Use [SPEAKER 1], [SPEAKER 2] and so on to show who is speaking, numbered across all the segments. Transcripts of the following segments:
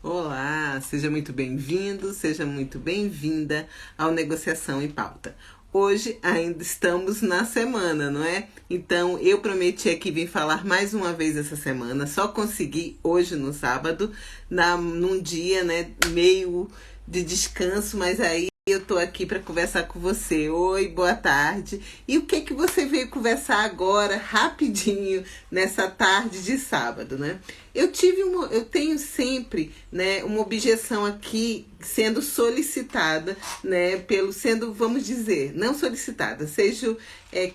[SPEAKER 1] Olá, seja muito bem-vindo, seja muito bem-vinda ao Negociação em Pauta. Hoje ainda estamos na semana, não é? Então eu prometi aqui vir falar mais uma vez essa semana, só consegui hoje no sábado, num dia, né, meio de descanso, mas aí eu tô aqui para conversar com você. Oi, boa tarde. E o que você veio conversar agora, rapidinho, nessa tarde de sábado, né? Eu tenho sempre, né, uma objeção aqui sendo solicitada, né, vamos dizer, não solicitada, seja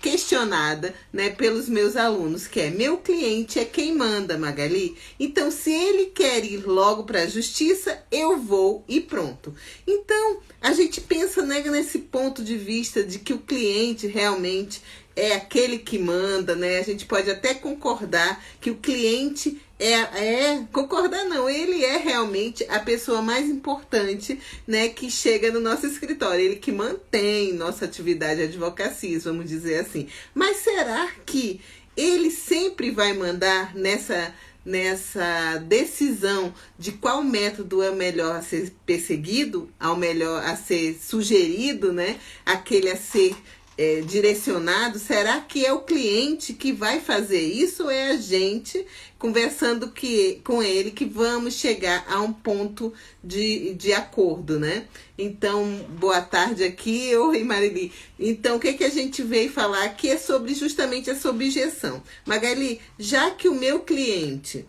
[SPEAKER 1] questionada, né, pelos meus alunos, que é: meu cliente é quem manda, Magali. Então, se ele quer ir logo para a justiça, eu vou e pronto. Então, a gente pensa, né, nesse ponto de vista de que o cliente realmente é aquele que manda, né? A gente pode até concordar que o cliente concordar não, ele é realmente a pessoa mais importante, né, que chega no nosso escritório, ele que mantém nossa atividade de advocacia, vamos dizer assim. Mas será que ele sempre vai mandar nessa decisão de qual método é o melhor a ser perseguido, ao melhor a ser sugerido, né? Aquele a ser direcionado? Será que é o cliente que vai fazer isso ou é a gente conversando com ele que vamos chegar a um ponto de acordo, né? Então, boa tarde aqui. Oi, Marili. Então, o que a gente veio falar aqui é sobre justamente essa objeção. Magali, já que o meu cliente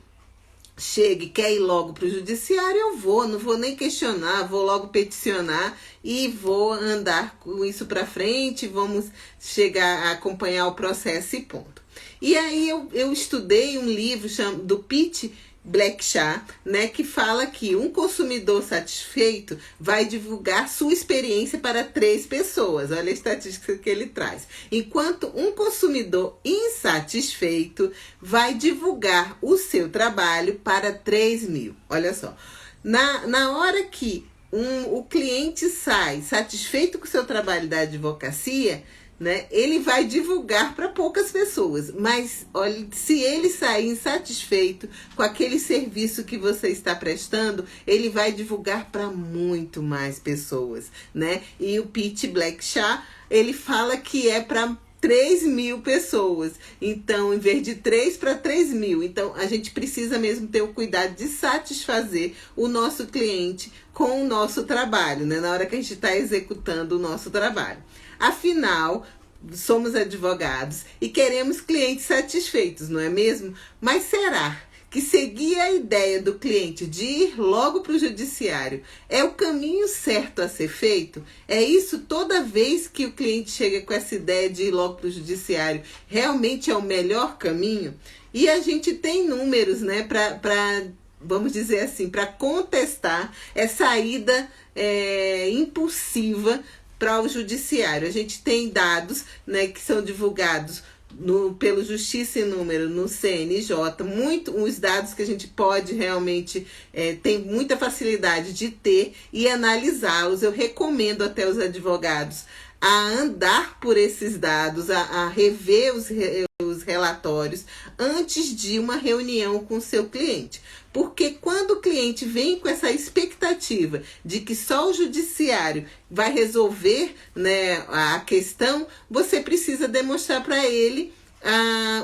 [SPEAKER 1] chega e quer ir logo para o judiciário, não vou nem questionar, vou logo peticionar e vou andar com isso para frente, vamos chegar a acompanhar o processo e ponto. E aí eu estudei um livro do Pete Blackshaw, né, que fala que um consumidor satisfeito vai divulgar sua experiência para 3 pessoas. Olha a estatística que ele traz. Enquanto um consumidor insatisfeito vai divulgar o seu trabalho para 3.000. Olha só. Na hora que o cliente sai satisfeito com o seu trabalho da advocacia, né, ele vai divulgar para poucas pessoas, mas olha, se ele sair insatisfeito com aquele serviço que você está prestando, ele vai divulgar para muito mais pessoas, né? E o Pete Blackshaw, ele fala que é para 3.000 pessoas. Então, em vez de 3 para 3.000. Então, a gente precisa mesmo ter o cuidado de satisfazer o nosso cliente com o nosso trabalho, né? Na hora que a gente está executando o nosso trabalho. Afinal, somos advogados e queremos clientes satisfeitos, não é mesmo? Mas será que seguir a ideia do cliente de ir logo para o judiciário é o caminho certo a ser feito? É isso toda vez que o cliente chega com essa ideia de ir logo para o judiciário, realmente é o melhor caminho? E a gente tem números, né, vamos dizer assim, para contestar essa ida impulsiva para o judiciário. A gente tem dados, né, que são divulgados pelo Justiça e Número no CNJ, os dados que a gente pode realmente tem muita facilidade de ter e analisá-los. Eu recomendo até os advogados a andar por esses dados, a rever os relatórios antes de uma reunião com o seu cliente. Porque quando o cliente vem com essa expectativa de que só o judiciário vai resolver, né, a questão, você precisa demonstrar para ele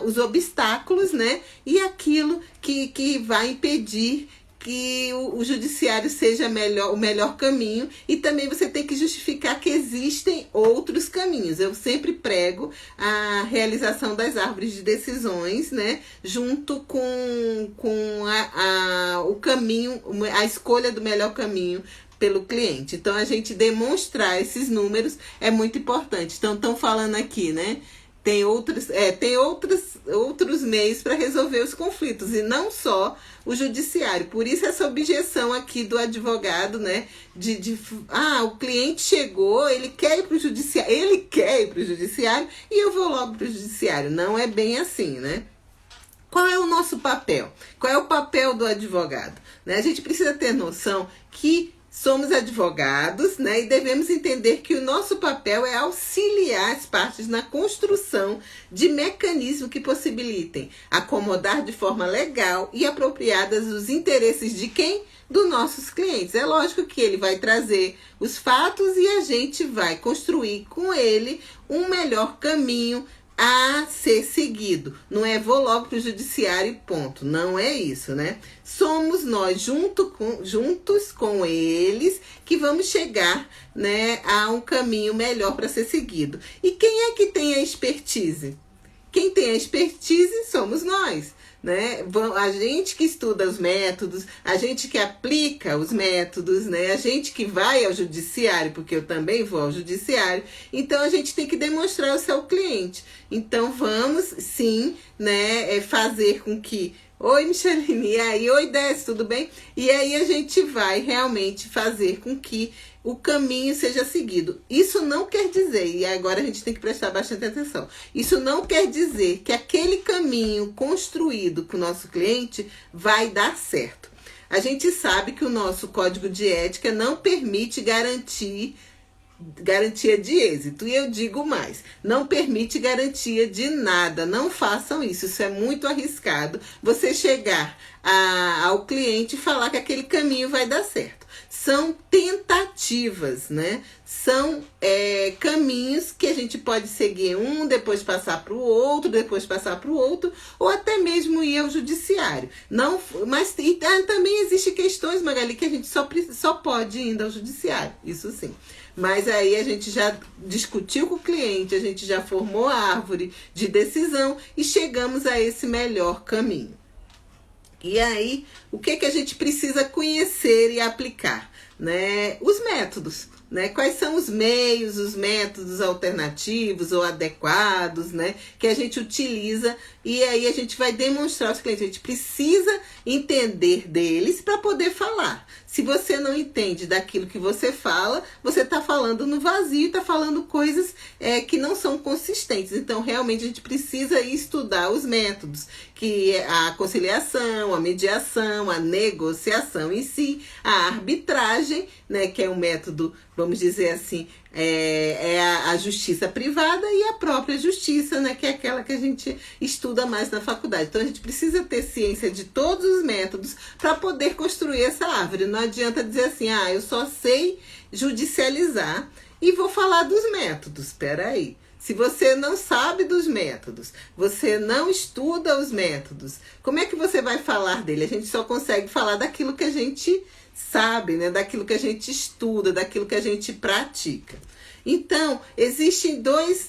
[SPEAKER 1] os obstáculos, né, e aquilo que vai impedir que o judiciário seja o melhor caminho, e também você tem que justificar que existem outros caminhos. Eu sempre prego a realização das árvores de decisões, né, junto com o caminho, a escolha do melhor caminho pelo cliente. Então, a gente demonstrar esses números é muito importante. Então, estão falando aqui, né? Tem outros meios para resolver os conflitos, e não só o judiciário. Por isso essa objeção aqui do advogado, né? O cliente chegou, ele quer ir para o judiciário, e eu vou logo para o judiciário. Não é bem assim, né? Qual é o nosso papel? Qual é o papel do advogado? Né? A gente precisa ter noção que Somos advogados, né, e devemos entender que o nosso papel é auxiliar as partes na construção de mecanismos que possibilitem acomodar de forma legal e apropriada os interesses de quem? Dos nossos clientes. É lógico que ele vai trazer os fatos e a gente vai construir com ele um melhor caminho a ser seguido. Não é vou logo para o judiciário e ponto. Não é isso, né? Somos nós, juntos com eles, que vamos chegar, né, a um caminho melhor para ser seguido. E quem é que tem a expertise? Quem tem a expertise somos nós, né? A gente que estuda os métodos, a gente que aplica os métodos, né? A gente que vai ao judiciário, porque eu também vou ao judiciário, então a gente tem que demonstrar ao seu cliente. Então vamos sim, né, fazer com que oi, Micheline, e aí? Oi, Décio, tudo bem? E aí a gente vai realmente fazer com que o caminho seja seguido. Isso não quer dizer, e agora a gente tem que prestar bastante atenção, isso não quer dizer que aquele caminho construído com o nosso cliente vai dar certo. A gente sabe que o nosso código de ética não permite garantia de êxito. E eu digo mais, não permite garantia de nada. Não façam isso. Isso é muito arriscado. Você chegar ao cliente e falar que aquele caminho vai dar certo. São tentativas, né? São caminhos que a gente pode seguir um, depois passar para o outro, depois passar para o outro, ou até mesmo ir ao judiciário. Não, mas também existem questões, Magali, que a gente só pode ir ao judiciário. Isso sim. Mas aí a gente já discutiu com o cliente, a gente já formou a árvore de decisão e chegamos a esse melhor caminho. E aí, o que a gente precisa conhecer e aplicar? Né? Os métodos. Né? Quais são os meios, os métodos alternativos ou adequados, né, que a gente utiliza, e aí a gente vai demonstrar aos clientes. A gente precisa entender deles para poder falar. Se você não entende daquilo que você fala, você está falando no vazio, está falando coisas que não são consistentes. Então, realmente, a gente precisa estudar os métodos, que é a conciliação, a mediação, a negociação em si, a arbitragem, né, que é um método, vamos dizer assim, a justiça privada, e a própria justiça, né, que é aquela que a gente estuda mais na faculdade. Então a gente precisa ter ciência de todos os métodos para poder construir essa árvore. Não adianta dizer assim, eu só sei judicializar e vou falar dos métodos. Espera aí. Se você não sabe dos métodos, você não estuda os métodos, como é que você vai falar dele? A gente só consegue falar daquilo que a gente sabe, né? Daquilo que a gente estuda, daquilo que a gente pratica. Então, existem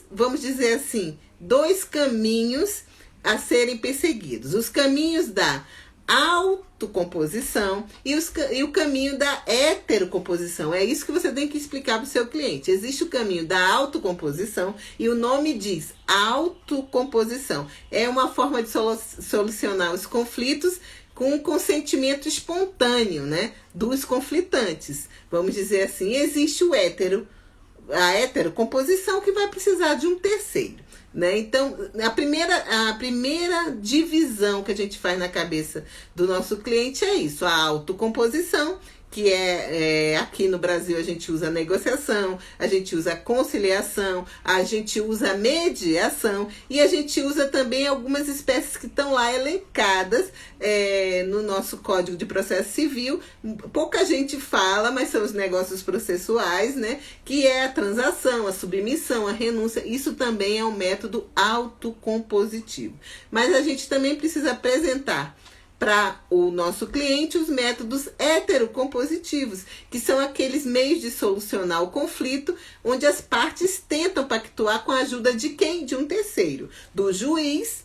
[SPEAKER 1] vamos dizer assim, dois caminhos a serem perseguidos. Os caminhos da autocomposição e o caminho da heterocomposição. É isso que você tem que explicar para o seu cliente. Existe o caminho da autocomposição e o nome diz autocomposição. É uma forma de solucionar os conflitos com um consentimento espontâneo, né, dos conflitantes. Vamos dizer assim, existe a heterocomposição, que vai precisar de um terceiro, né? Então, a primeira divisão que a gente faz na cabeça do nosso cliente é isso, a autocomposição, que aqui no Brasil a gente usa negociação, a gente usa conciliação, a gente usa mediação, e a gente usa também algumas espécies que estão lá elencadas no nosso Código de Processo Civil. Pouca gente fala, mas são os negócios processuais, né? Que é a transação, a submissão, a renúncia. Isso também é um método autocompositivo. Mas a gente também precisa apresentar para o nosso cliente os métodos heterocompositivos, que são aqueles meios de solucionar o conflito, onde as partes tentam pactuar com a ajuda de quem? De um terceiro, do juiz,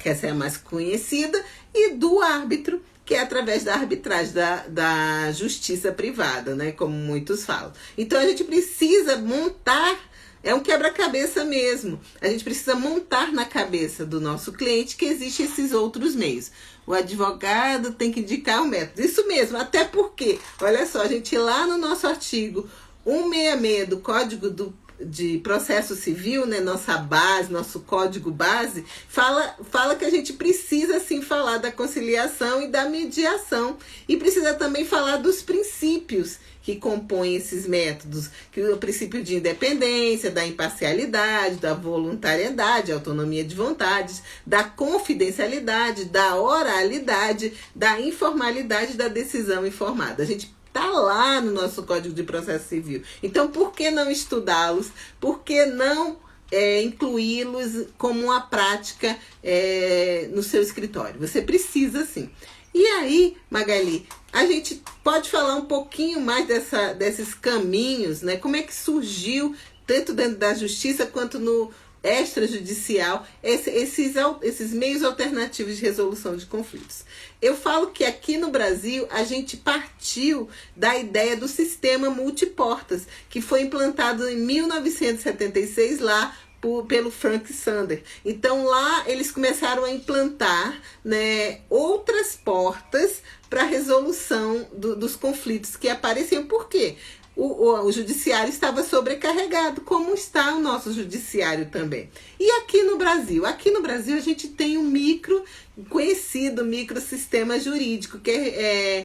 [SPEAKER 1] que essa é a mais conhecida, e do árbitro, que é através da arbitragem, da justiça privada, né, como muitos falam. Então a gente precisa montar, é um quebra-cabeça mesmo. A gente precisa montar na cabeça do nosso cliente que existem esses outros meios. O advogado tem que indicar o método. Isso mesmo, até porque, olha só, a gente lá no nosso artigo 166 do Código de Processo Civil, né, nossa base, nosso código base, fala que a gente precisa sim falar da conciliação e da mediação. E precisa também falar dos princípios que compõem esses métodos, que o princípio de independência, da imparcialidade, da voluntariedade, autonomia de vontades, da confidencialidade, da oralidade, da informalidade, da decisão informada. A gente está lá no nosso Código de Processo Civil. Então, por que não estudá-los? Por que não incluí-los como uma prática no seu escritório? Você precisa sim. E aí, Magali, a gente pode falar um pouquinho mais desses caminhos, né? Como é que surgiu, tanto dentro da justiça quanto no extrajudicial, esses meios alternativos de resolução de conflitos. Eu falo que aqui no Brasil a gente partiu da ideia do sistema multiportas, que foi implantado em 1976 lá pelo Frank Sander. Então lá eles começaram a implantar, né, outras portas para a resolução dos conflitos que apareciam. Por quê? O judiciário estava sobrecarregado, como está o nosso judiciário também. E aqui no Brasil? Aqui no Brasil a gente tem um conhecido microsistema jurídico, que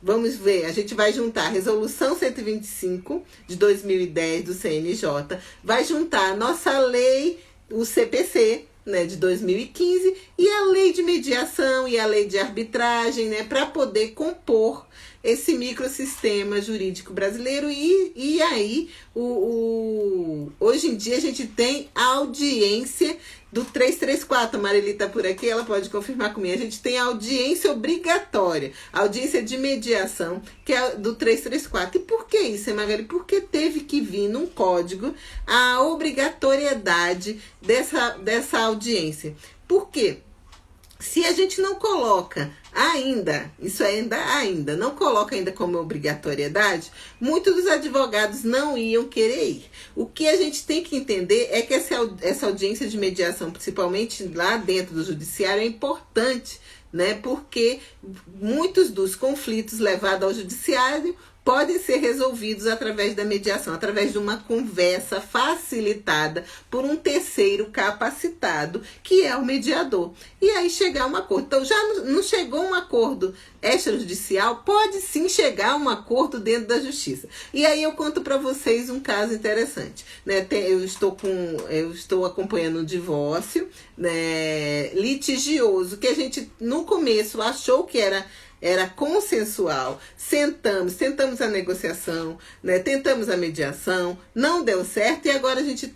[SPEAKER 1] vamos ver, a gente vai juntar a Resolução 125 de 2010 do CNJ, vai juntar a nossa lei, o CPC, né, de 2015, e a lei de mediação e a lei de arbitragem, né, para poder compor esse microsistema jurídico brasileiro. E aí, hoje em dia, a gente tem a audiência do 334, a Marili está por aqui, ela pode confirmar comigo. A gente tem a audiência obrigatória, a audiência de mediação, que é do 334. E por que isso, Magali? Porque teve que vir num código a obrigatoriedade dessa audiência. Por quê? Se a gente não coloca não coloca ainda como obrigatoriedade, muitos dos advogados não iam querer ir. O que a gente tem que entender é que essa audiência de mediação, principalmente lá dentro do judiciário, é importante, né? Porque muitos dos conflitos levados ao judiciário podem ser resolvidos através da mediação, através de uma conversa facilitada por um terceiro capacitado, que é o mediador. E aí chegar a um acordo. Então, já não chegou a um acordo extrajudicial, pode sim chegar a um acordo dentro da justiça. E aí eu conto para vocês um caso interessante, né? Eu estou acompanhando um divórcio, né, litigioso, que a gente no começo achou que era consensual. Tentamos a negociação, né? Tentamos a mediação, não deu certo, e agora a gente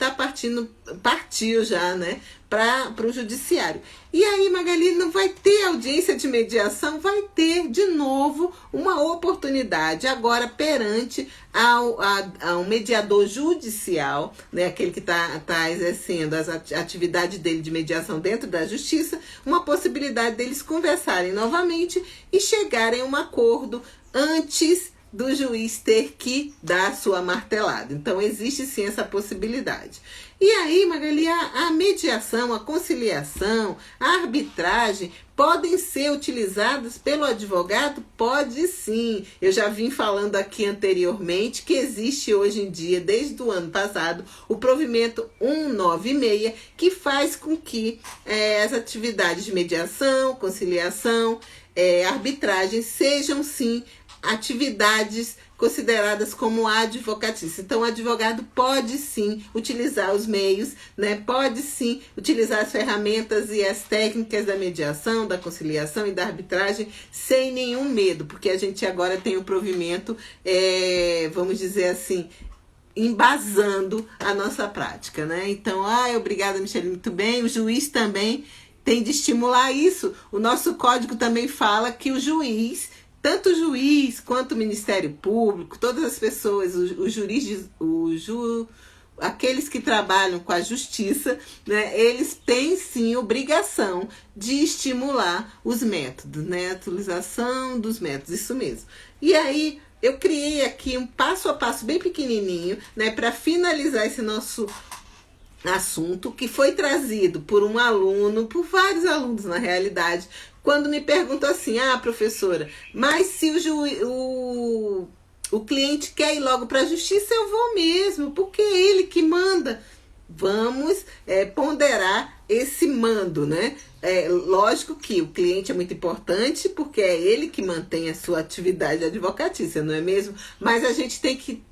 [SPEAKER 1] partiu já, né, para o judiciário. E aí, Magali, não vai ter audiência de mediação? Vai ter de novo uma oportunidade, agora perante ao mediador judicial, né, aquele que tá exercendo as atividades dele de mediação dentro da justiça, uma possibilidade deles conversarem novamente e chegarem a um acordo antes do juiz ter que dar a sua martelada. Então, existe sim essa possibilidade. E aí, Magali, a mediação, a conciliação, a arbitragem podem ser utilizadas pelo advogado? Pode sim. Eu já vim falando aqui anteriormente que existe hoje em dia, desde o ano passado, o provimento 196, que faz com que as atividades de mediação, conciliação, arbitragem sejam sim atividades consideradas como advocatícia. Então, o advogado pode sim utilizar os meios, né? Pode sim utilizar as ferramentas e as técnicas da mediação, da conciliação e da arbitragem sem nenhum medo, porque a gente agora tem o provimento, vamos dizer assim, embasando a nossa prática, né? Então, obrigada, Michele, muito bem. O juiz também tem de estimular isso. O nosso código também fala que o juiz, tanto o juiz quanto o Ministério Público, todas as pessoas, os juristas, aqueles que trabalham com a justiça, né, eles têm sim obrigação de estimular os métodos, né, a utilização dos métodos, isso mesmo. E aí, eu criei aqui um passo a passo bem pequenininho, né, para finalizar esse nosso assunto, que foi trazido por um aluno, por vários alunos na realidade, quando me perguntou assim: professora, mas se o cliente quer ir logo para a justiça, eu vou mesmo, porque é ele que manda. Vamos ponderar esse mando, né? Lógico que o cliente é muito importante, porque é ele que mantém a sua atividade advocatícia, não é mesmo? Mas a gente tem que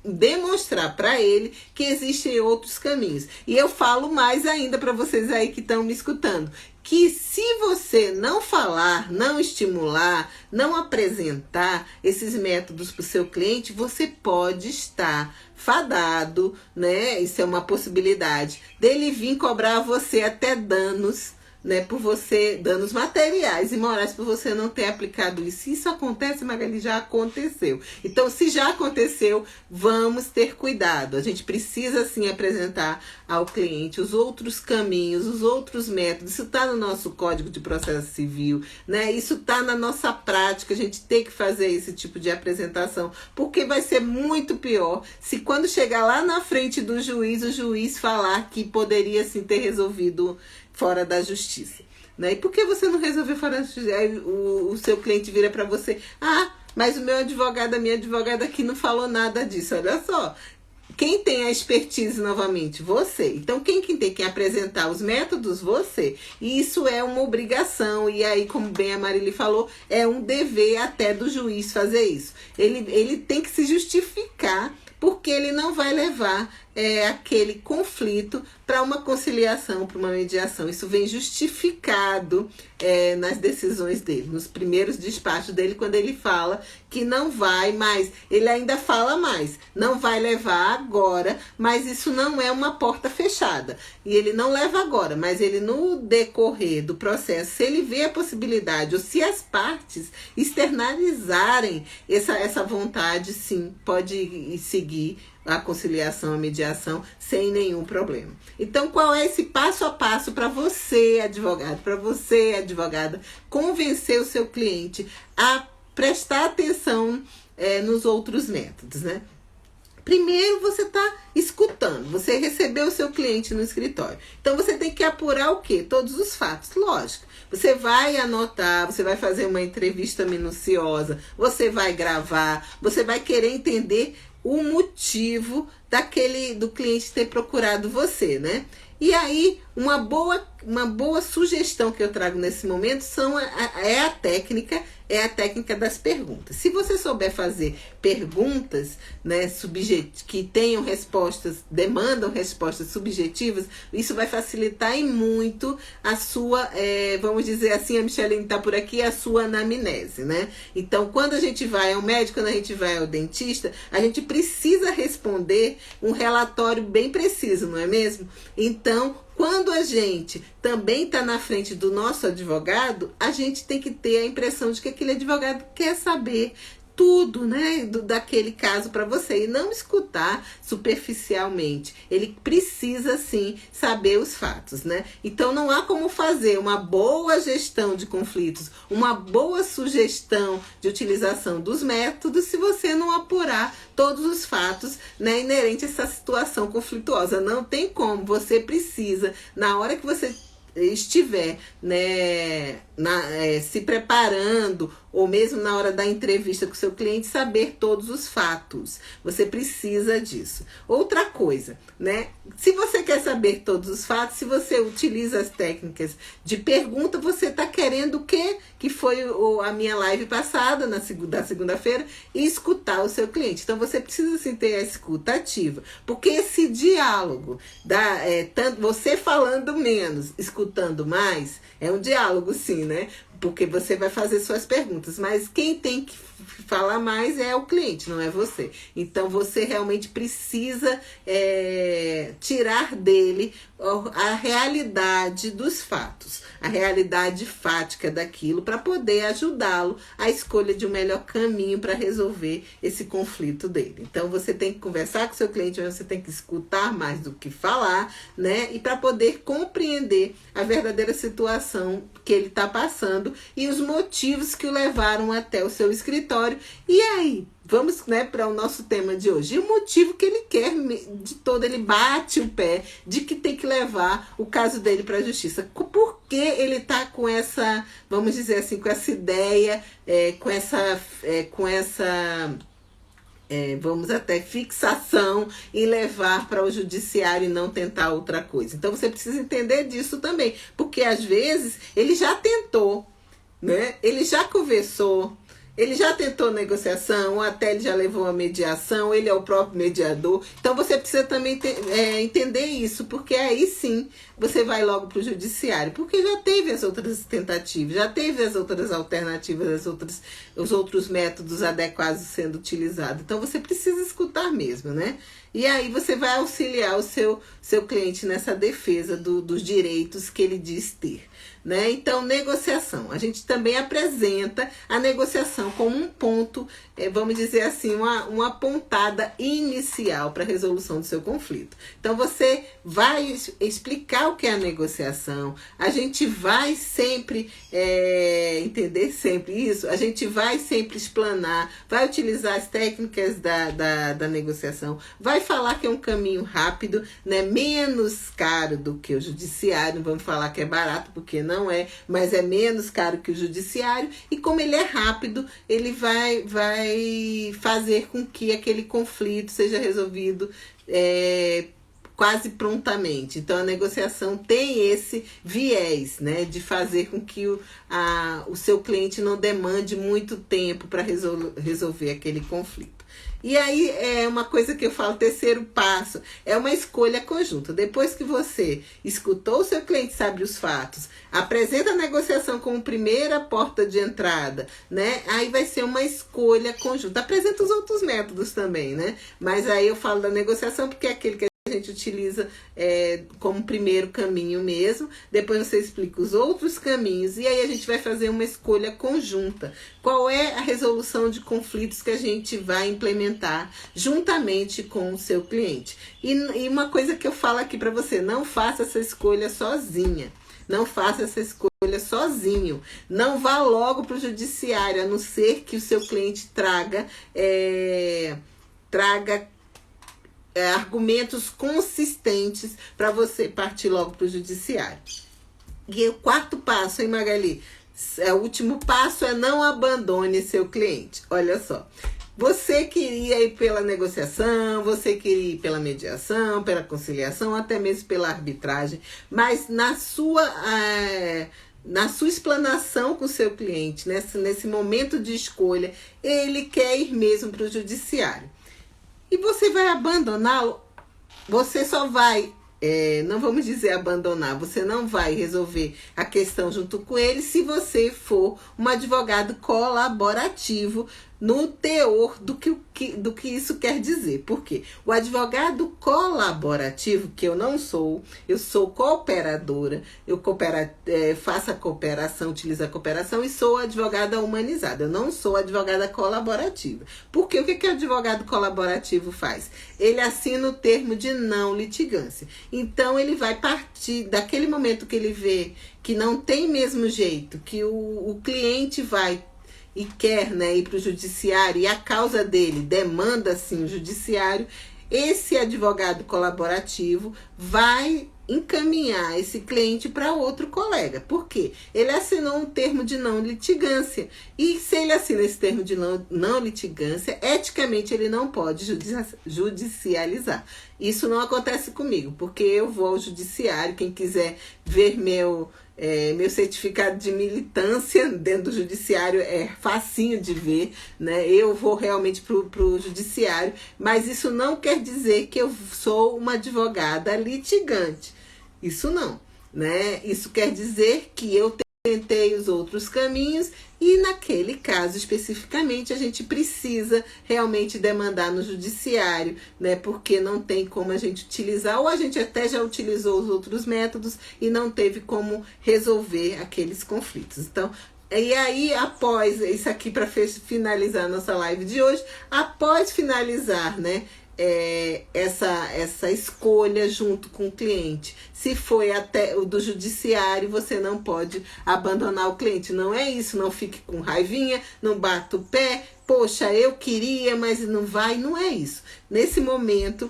[SPEAKER 1] demonstrar para ele que existem outros caminhos. E eu falo mais ainda para vocês aí que estão me escutando, que se você não falar, não estimular, não apresentar esses métodos para o seu cliente, você pode estar fadado, né? Isso é uma possibilidade dele vir cobrar você até danos, né, por você, danos materiais e morais por você não ter aplicado isso. Se isso acontece, Magali, já aconteceu. Então, se já aconteceu, vamos ter cuidado. A gente precisa, sim, apresentar ao cliente os outros caminhos, os outros métodos. Isso está no nosso Código de Processo Civil, né? Isso está na nossa prática. A gente tem que fazer esse tipo de apresentação, porque vai ser muito pior se quando chegar lá na frente do juiz, o juiz falar que poderia, sim, ter resolvido fora da justiça, né? E por que você não resolveu fora da justiça? Aí o seu cliente vira para você, mas o meu advogado, a minha advogada aqui não falou nada disso. Olha só, quem tem a expertise novamente? Você. Então, quem tem que apresentar os métodos? Você. E isso é uma obrigação, e aí, como bem a Marili falou, é um dever até do juiz fazer isso. Ele tem que se justificar, porque ele não vai levar aquele conflito para uma conciliação, para uma mediação. Isso vem justificado nas decisões dele, nos primeiros despachos dele, quando ele fala que não vai mais. Ele ainda fala mais, não vai levar agora, mas isso não é uma porta fechada. E ele não leva agora, mas ele, no decorrer do processo, se ele vê a possibilidade, ou se as partes externalizarem essa vontade, sim, pode seguir a conciliação, a mediação, sem nenhum problema. Então, qual é esse passo a passo para você, advogado, para você, advogada, convencer o seu cliente a prestar atenção nos outros métodos, né? Primeiro, você está escutando, você recebeu o seu cliente no escritório. Então, você tem que apurar o quê? Todos os fatos, lógico. Você vai anotar, você vai fazer uma entrevista minuciosa, você vai gravar, você vai querer entender o motivo do cliente ter procurado você, né? E aí, uma boa sugestão que eu trago nesse momento é a técnica das perguntas. Se você souber fazer perguntas, né, que tenham demandam respostas subjetivas, isso vai facilitar e muito a sua, vamos dizer assim, a Micheline está por aqui, a sua anamnese, né? Então, quando a gente vai ao médico, quando a gente vai ao dentista, a gente precisa responder um relatório bem preciso, não é mesmo? Então, quando a gente também está na frente do nosso advogado, a gente tem que ter a impressão de que aquele advogado quer saber tudo, né, daquele caso para você, e não escutar superficialmente. Ele precisa, sim, saber os fatos, né? Então, não há como fazer uma boa gestão de conflitos, uma boa sugestão de utilização dos métodos, se você não apurar todos os fatos, né, inerentes a essa situação conflituosa. Não tem como. Você precisa, na hora que você estiver, né, se preparando, ou mesmo na hora da entrevista com o seu cliente, saber todos os fatos. Você precisa disso. Outra coisa, né? Se você quer saber todos os fatos, se você utiliza as técnicas de pergunta, você está querendo o quê? Que foi a minha live passada, da segunda-feira, e escutar o seu cliente. Então, você precisa, sim, ter a escuta ativa. Porque esse diálogo, tanto você falando menos, escutando mais, é um diálogo, sim, né? Porque você vai fazer suas perguntas, mas quem tem que falar mais é o cliente, não é você. Então, você realmente precisa tirar dele a realidade dos fatos, a realidade fática daquilo, para poder ajudá-lo à escolha de um melhor caminho para resolver esse conflito dele. Então, você tem que conversar com o seu cliente, mas você tem que escutar mais do que falar, né? E para poder compreender a verdadeira situação que ele está passando e os motivos que o levaram até o seu escritório. E aí, vamos, né, para o nosso tema de hoje. E o motivo que ele quer de todo, ele bate o pé de que tem que levar o caso dele para a justiça. Por que ele está com essa, vamos dizer assim, com essa ideia, com essa vamos até fixação e levar para o judiciário e não tentar outra coisa. Então você precisa entender disso também, porque às vezes ele já tentou, né? Ele já conversou, ele já tentou negociação, ou até ele já levou a mediação, ele é o próprio mediador. Então você precisa também entender isso, porque aí sim você vai logo para o judiciário, porque já teve as outras tentativas, já teve as outras alternativas, os outros métodos adequados sendo utilizados. Então você precisa escutar mesmo, né? E aí você vai auxiliar o seu cliente nessa defesa dos direitos que ele diz ter, né? Então, negociação. A gente também apresenta a negociação como um ponto, vamos dizer assim, uma pontada inicial para a resolução do seu conflito. Então, você vai explicar o que é a negociação, a gente vai sempre entender sempre isso, a gente vai sempre explanar, vai utilizar as técnicas da negociação, vai falar que é um caminho rápido, né, menos caro do que o judiciário, não vamos falar que é barato, porque não é, mas é menos caro que o judiciário, e como ele é rápido, ele vai fazer com que aquele conflito seja resolvido quase prontamente. Então a negociação tem esse viés, né, de fazer com que o seu cliente não demande muito tempo para resolver aquele conflito. E aí é uma coisa que eu falo, terceiro passo, é uma escolha conjunta. Depois que você escutou o seu cliente, sabe os fatos, apresenta a negociação como primeira porta de entrada, né? Aí vai ser uma escolha conjunta. Apresenta os outros métodos também, né? Mas aí eu falo da negociação porque é aquele que a gente utiliza como primeiro caminho mesmo. Depois você explica os outros caminhos e aí a gente vai fazer uma escolha conjunta. Qual é a resolução de conflitos que a gente vai implementar juntamente com o seu cliente? E uma coisa que eu falo aqui para você, não faça essa escolha sozinha. Não faça essa escolha sozinho. Não vá logo para o judiciário, a não ser que o seu cliente traga argumentos consistentes para você partir logo para o judiciário. E o quarto passo, hein, Magali? O último passo é não abandone seu cliente. Olha só. Você queria ir pela negociação, você queria ir pela mediação, pela conciliação, até mesmo pela arbitragem, mas na sua explanação com o seu cliente, nesse momento de escolha, ele quer ir mesmo para o judiciário. E você vai abandoná-lo, você só vai, não vamos dizer abandonar, você não vai resolver a questão junto com ele se você for um advogado colaborativo no teor do que isso quer dizer. Por quê? O advogado colaborativo, que eu não sou, eu sou cooperadora, eu faço a cooperação, utilizo a cooperação e sou advogada humanizada, eu não sou advogada colaborativa. Porque o que o advogado colaborativo faz? Ele assina o termo de não litigância. Então ele vai partir daquele momento que ele vê que não tem mesmo jeito, que o cliente vai e quer, né, ir para o judiciário e a causa dele demanda sim o judiciário, esse advogado colaborativo vai encaminhar esse cliente para outro colega. Por quê? Ele assinou um termo de não litigância. E se ele assina esse termo de não litigância, eticamente ele não pode judicializar. Isso não acontece comigo, porque eu vou ao judiciário. Quem quiser ver meu certificado de militância dentro do judiciário é facinho de ver, né? Eu vou realmente pro judiciário, mas isso não quer dizer que eu sou uma advogada litigante. Isso não, né? Isso quer dizer que eu tentei os outros caminhos e naquele caso especificamente a gente precisa realmente demandar no judiciário, né? Porque não tem como a gente utilizar, ou a gente até já utilizou os outros métodos e não teve como resolver aqueles conflitos. Então, e aí, após isso aqui, para finalizar a nossa live de hoje, após finalizar, né, essa escolha junto com o cliente, se foi até o do judiciário, você não pode abandonar o cliente. Não é isso, não fique com raivinha, não bata o pé, poxa, eu queria, mas não vai, não é isso. Nesse momento,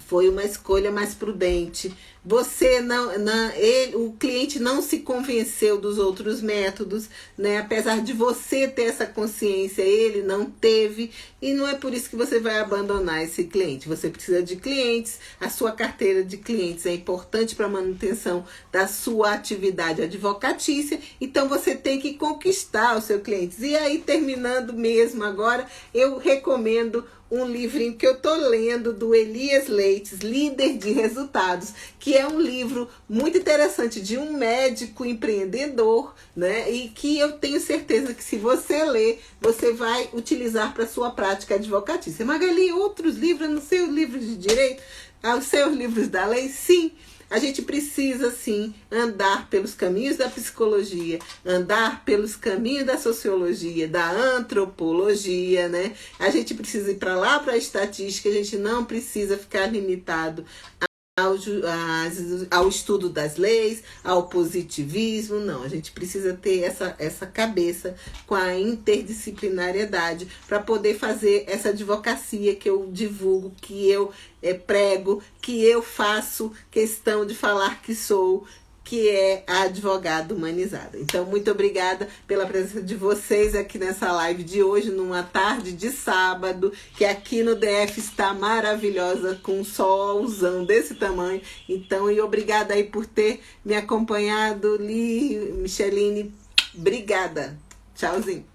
[SPEAKER 1] foi uma escolha mais prudente, O cliente não se convenceu dos outros métodos, né? Apesar de você ter essa consciência, ele não teve, e não é por isso que você vai abandonar esse cliente. Você precisa de clientes, a sua carteira de clientes é importante para a manutenção da sua atividade advocatícia, então você tem que conquistar os seus clientes. E aí, terminando mesmo agora, eu recomendo um livrinho que eu tô lendo do Elias Leites, Líder de Resultados, que é um livro muito interessante de um médico empreendedor, né? E que eu tenho certeza que se você ler, você vai utilizar para sua prática advocatícia. Magali, outros livros, no seu livro de direito, aos seus livros da lei? Sim. A gente precisa, sim, andar pelos caminhos da psicologia, andar pelos caminhos da sociologia, da antropologia, né? A gente precisa ir para lá, para a estatística, a gente não precisa ficar limitado ao estudo das leis, ao positivismo, não. A gente precisa ter essa cabeça com a interdisciplinariedade para poder fazer essa advocacia que eu divulgo, que eu prego, que eu faço questão de falar que sou, que é a advogada humanizada. Então, muito obrigada pela presença de vocês aqui nessa live de hoje, numa tarde de sábado, que aqui no DF está maravilhosa, com um solzão desse tamanho. Então, e obrigada aí por ter me acompanhado, Li, Micheline, obrigada. Tchauzinho.